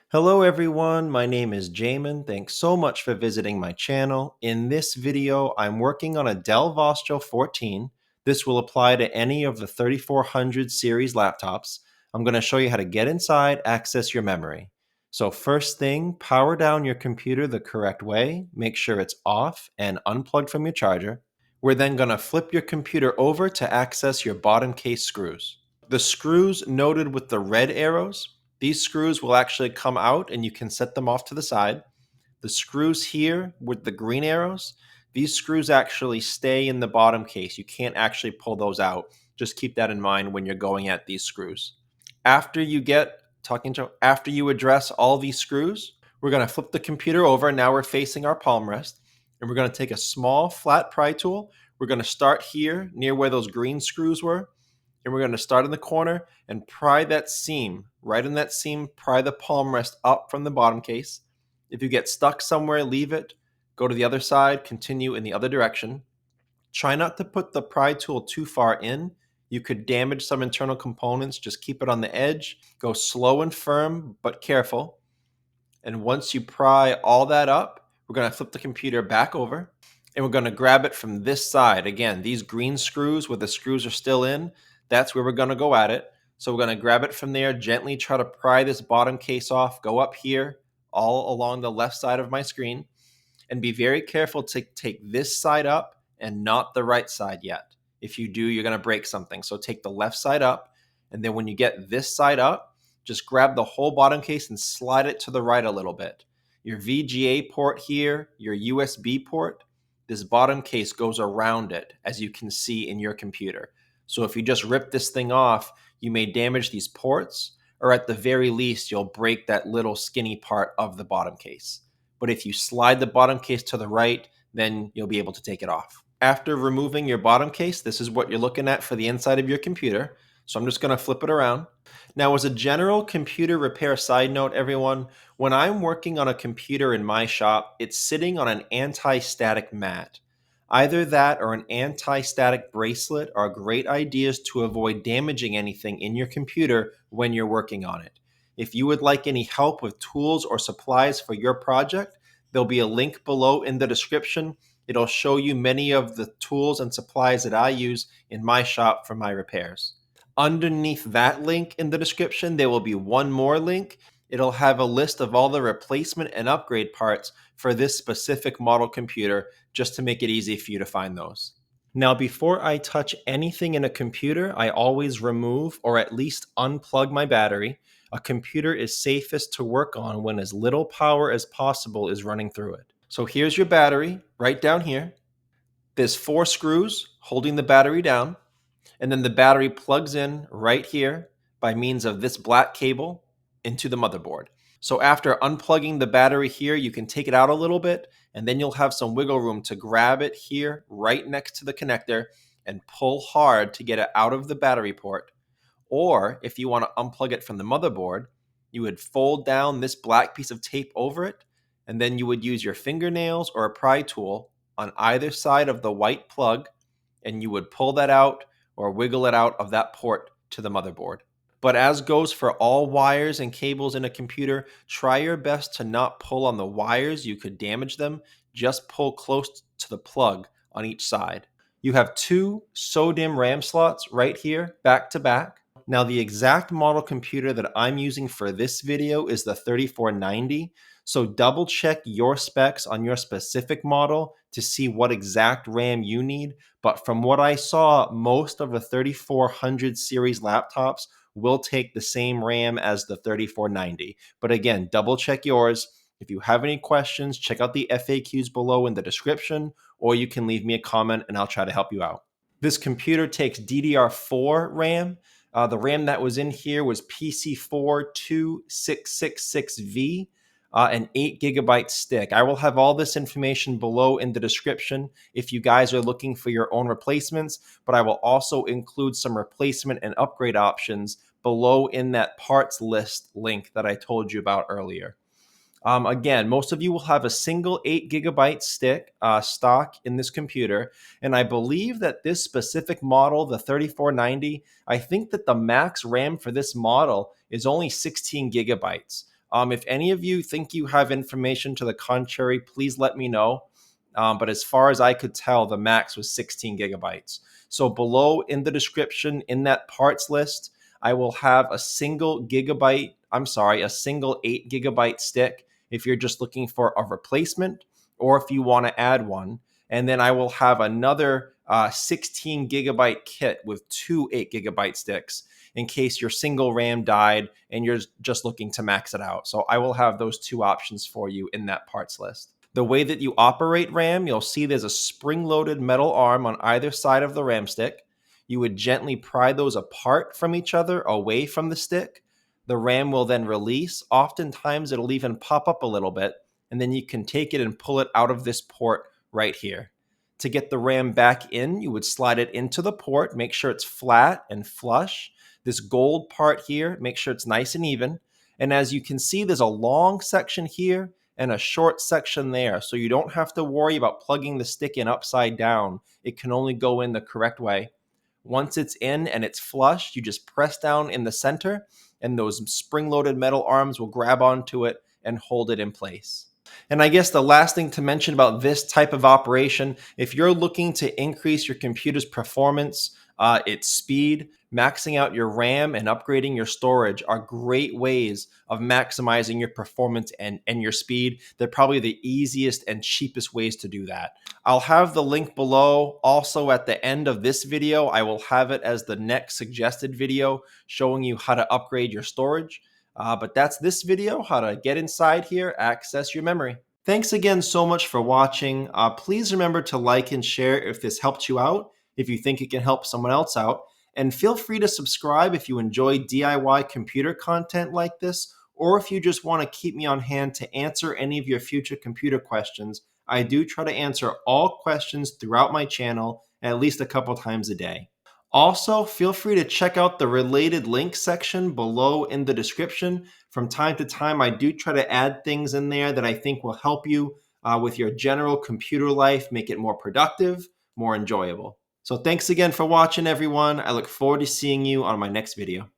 Hello everyone, my name is Jamin. Thanks so much for visiting my channel. In this video, I'm working on a Dell Vostro 14. This will apply to any of the 3400 series laptops. I'm going to show you how to get inside, access your memory. So first thing, power down your computer the correct way. Make sure it's off and unplugged from your charger. We're then going to flip your computer over to access your bottom case screws. The screws noted with the red arrows, these screws will actually come out and you can set them off to the side. The screws here with the green arrows, these screws actually stay in the bottom case. You can't actually pull those out. Just keep that in mind when you're going at these screws. After you address all these screws, we're going to flip the computer over. Now we're facing our palm rest, and we're going to take a small flat pry tool. We're going to start here near where those green screws were, and we're going to start in the corner and pry that seam. Right in that seam, pry the palm rest up from the bottom case. If you get stuck somewhere, leave it. Go to the other side, continue in the other direction. Try not to put the pry tool too far in. You could damage some internal components. Just keep it on the edge. Go slow and firm, but careful. And once you pry all that up, we're going to flip the computer back over, and we're going to grab it from this side. Again, these green screws where the screws are still in, that's where we're going to go at it. So we're going to grab it from there, gently try to pry this bottom case off, go up here, all along the left side of my screen, and be very careful to take this side up and not the right side yet. If you do, you're going to break something. So take the left side up, and then when you get this side up, just grab the whole bottom case and slide it to the right a little bit. Your VGA port here, your USB port, this bottom case goes around it, as you can see in your computer. So if you just rip this thing off, you may damage these ports, or at the very least, you'll break that little skinny part of the bottom case. But if you slide the bottom case to the right, then you'll be able to take it off. After removing your bottom case, this is what you're looking at for the inside of your computer. So I'm just going to flip it around. Now, as a general computer repair side note, everyone, when I'm working on a computer in my shop, it's sitting on an anti-static mat. Either that or an anti-static bracelet are great ideas to avoid damaging anything in your computer when you're working on it. If you would like any help with tools or supplies for your project, there'll be a link below in the description. It'll show you many of the tools and supplies that I use in my shop for my repairs. Underneath that link in the description, there will be one more link. It'll have a list of all the replacement and upgrade parts for this specific model computer, just to make it easy for you to find those. Now, before I touch anything in a computer, I always remove or at least unplug my battery. A computer is safest to work on when as little power as possible is running through it. So here's your battery right down here. There's 4 screws holding the battery down. And then the battery plugs in right here by means of this black cable into the motherboard. So after unplugging the battery here, you can take it out a little bit, and then you'll have some wiggle room to grab it here right next to the connector and pull hard to get it out of the battery port. Or if you want to unplug it from the motherboard, you would fold down this black piece of tape over it, and then you would use your fingernails or a pry tool on either side of the white plug, and you would pull that out or wiggle it out of that port to the motherboard. But as goes for all wires and cables in a computer, try your best to not pull on the wires. You could damage them. Just pull close to the plug on each side. You have 2 SODIMM RAM slots right here, back to back. Now, the exact model computer that I'm using for this video is the 3490. So double check your specs on your specific model to see what exact RAM you need. But from what I saw, most of the 3400 series laptops will take the same RAM as the 3490. But again, double check yours. If you have any questions, check out the FAQs below in the description, or you can leave me a comment and I'll try to help you out. This computer takes DDR4 RAM. The RAM that was in here was PC42666V. An 8 gigabyte stick. I will have all this information below in the description if you guys are looking for your own replacements, but I will also include some replacement and upgrade options below in that parts list link that I told you about earlier. Again, most of you will have a single 8 gigabyte stick stock in this computer, and I believe that this specific model, the 3490, I think that the max RAM for this model is only 16 gigabytes. If any of you think you have information to the contrary, please let me know. But as far as I could tell, the max was 16 gigabytes. So below in the description, in that parts list, I will have a single 8 gigabyte stick if you're just looking for a replacement or if you want to add one. And then I will have another 16 gigabyte kit with two 8 gigabyte sticks in case your single RAM died and you're just looking to max it out. So I will have those two options for you in that parts list. The way that you operate RAM, you'll see there's a spring-loaded metal arm on either side of the RAM stick. You would gently pry those apart from each other, away from the stick. The RAM will then release. Oftentimes, it'll even pop up a little bit, and then you can take it and pull it out of this port right here. To get the RAM back in, you would slide it into the port, make sure it's flat and flush. This gold part here, make sure it's nice and even. And as you can see, there's a long section here and a short section there, so you don't have to worry about plugging the stick in upside down. It can only go in the correct way. Once it's in and it's flush, you just press down in the center, and those spring-loaded metal arms will grab onto it and hold it in place. And I guess the last thing to mention about this type of operation, if you're looking to increase your computer's performance, its speed, maxing out your RAM and upgrading your storage are great ways of maximizing your performance and your speed. They're probably the easiest and cheapest ways to do that. I'll have the link below. Also at the end of this video, I will have it as the next suggested video showing you how to upgrade your storage. But that's this video, how to get inside here, access your memory. Thanks again so much for watching. Please remember to like and share if this helped you out, if you think it can help someone else out. And feel free to subscribe if you enjoy DIY computer content like this, or if you just want to keep me on hand to answer any of your future computer questions. I do try to answer all questions throughout my channel at least a couple times a day. Also, feel free to check out the related links section below in the description. From time to time, I do try to add things in there that I think will help you with your general computer life, make it more productive, more enjoyable. So thanks again for watching, everyone. I look forward to seeing you on my next video.